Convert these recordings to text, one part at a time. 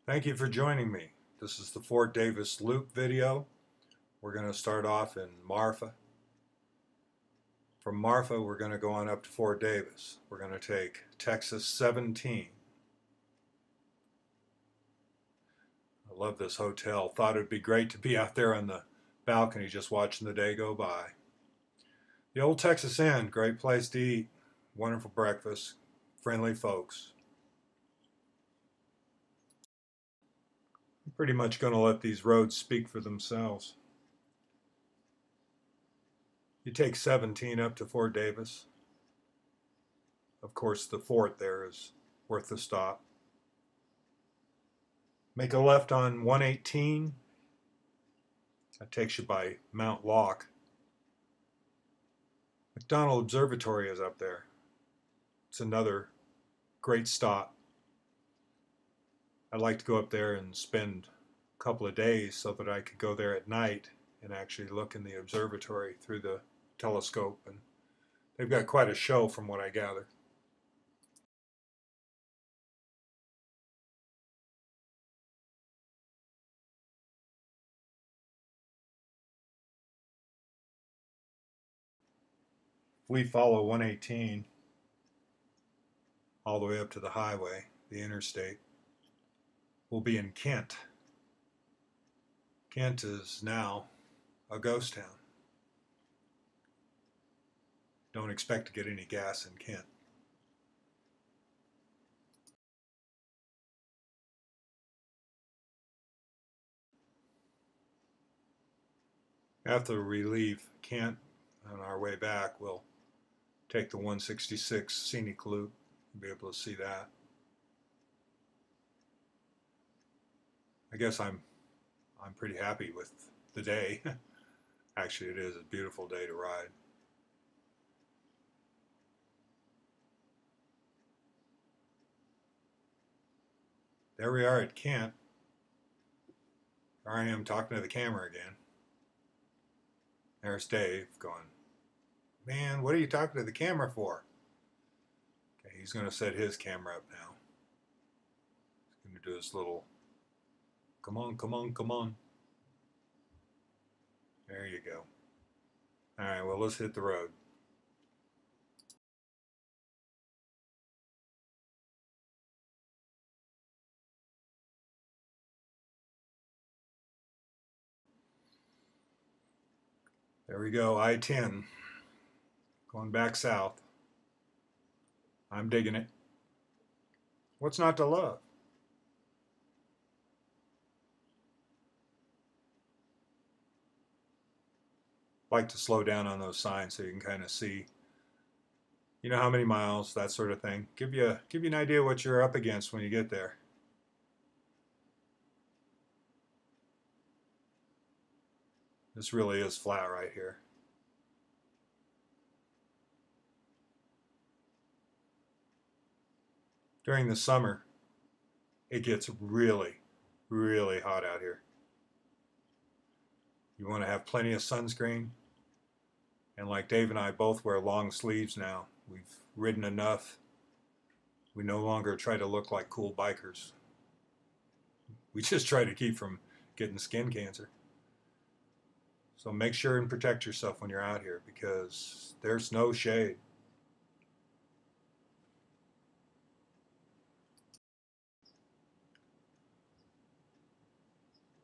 Thank you for joining me. This is the Fort Davis Loop video. We're going to start off in Marfa. From Marfa, we're going to go on up to Fort Davis. We're going to take Texas 17. I love this hotel. Thought it'd be great to be out there on the balcony just watching the day go by. The Old Texas Inn, great place to eat. Wonderful breakfast, friendly folks. I'm pretty much going to let these roads speak for themselves. You take 17 up to Fort Davis. Of course, the fort there is worth the stop. Make a left on 118. That takes you by Mount Locke. McDonald Observatory is up there. It's another great stop. I'd like to go up there and spend a couple of days so that I could go there at night and actually look in the observatory through the telescope. And they've got quite a show from what I gather. If we follow 118 all the way up to the highway, the interstate, we'll be in Kent. Kent is now a ghost town. Don't expect to get any gas in Kent. After we leave Kent, on our way back, we'll take the 166 scenic loop. You'll be able to see that. I guess I'm pretty happy with the day. Actually, it is a beautiful day to ride. There we are at Kent. Here I am talking to the camera again. There's Dave going, man, what are you talking to the camera for? Okay, he's going to set his camera up now. He's going to do his little, come on, come on, come on. There you go. All right, well, let's hit the road. There we go, I-10, going back south. I'm digging it. What's not to love? Like to slow down on those signs so you can kind of see, you know, how many miles, that sort of thing. Give you an idea what you're up against when you get there. This really is flat right here. During the summer, it gets really, really hot out here. You want to have plenty of sunscreen. And like Dave and I both wear long sleeves now. We've ridden enough. We no longer try to look like cool bikers. We just try to keep from getting skin cancer. So make sure and protect yourself when you're out here because there's no shade.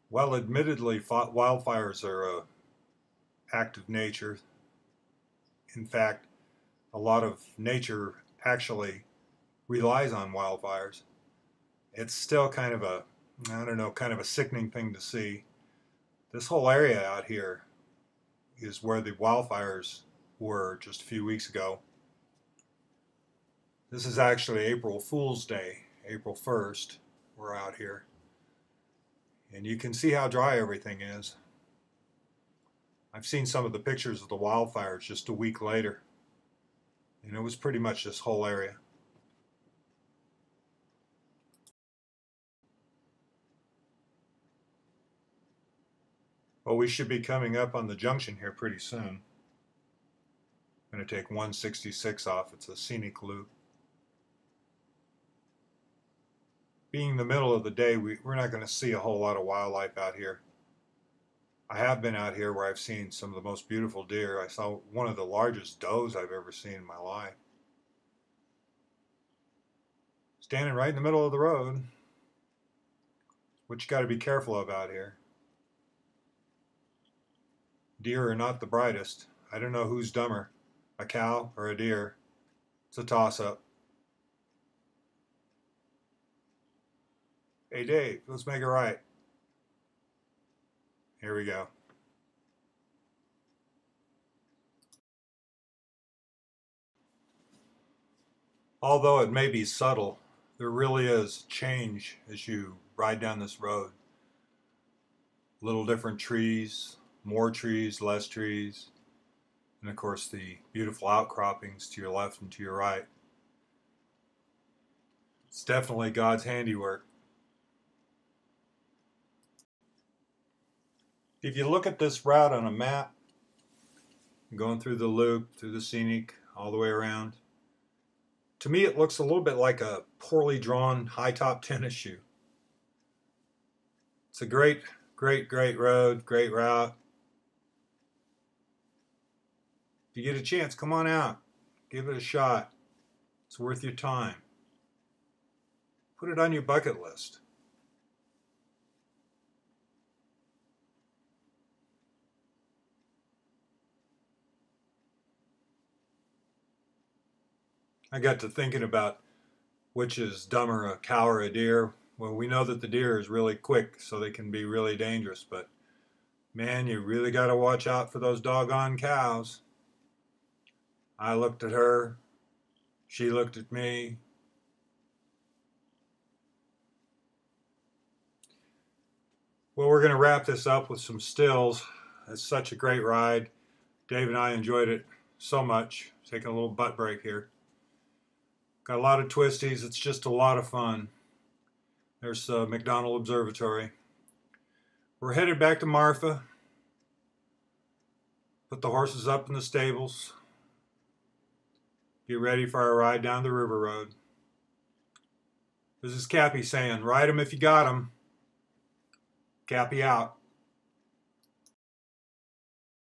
While admittedly wildfires are an act of nature, in fact, a lot of nature actually relies on wildfires. It's still kind of a, I don't know, kind of a sickening thing to see. This whole area out here is where the wildfires were just a few weeks ago. This is actually April Fool's Day, April 1st. We're out here. And you can see how dry everything is. I've seen some of the pictures of the wildfires just a week later. And it was pretty much this whole area. Well, we should be coming up on the junction here pretty soon. I'm going to take 166 off. It's a scenic loop. being the middle of the day, we're not going to see a whole lot of wildlife out here. I have been out here where I've seen some of the most beautiful deer. I saw one of the largest does I've ever seen in my life. Standing right in the middle of the road, which you got to be careful of out here. Deer are not the brightest. I don't know who's dumber, a cow or a deer. It's a toss-up. Hey Dave, let's make it right. Here we go. Although it may be subtle, there really is change as you ride down this road. Little different trees, more trees, less trees, and of course the beautiful outcroppings to your left and to your right. It's definitely God's handiwork. If you look at this route on a map, going through the loop, through the scenic, all the way around, to me it looks a little bit like a poorly drawn high-top tennis shoe. It's a great road, great route. If you get a chance, come on out. Give it a shot. It's worth your time. Put it on your bucket list. I got to thinking about which is dumber, a cow or a deer. Well, we know that the deer is really quick, so they can be really dangerous, but man, you really got to watch out for those doggone cows. I looked at her, she looked at me. Well, we're going to wrap this up with some stills. It's such a great ride. Dave and I enjoyed it so much. Taking a little butt break here. Got a lot of twisties. It's just a lot of fun. There's McDonald Observatory. We're headed back to Marfa. Put the horses up in the stables. Get ready for our ride down the river road. This is Cappy saying, ride 'em if you got 'em. Cappy out.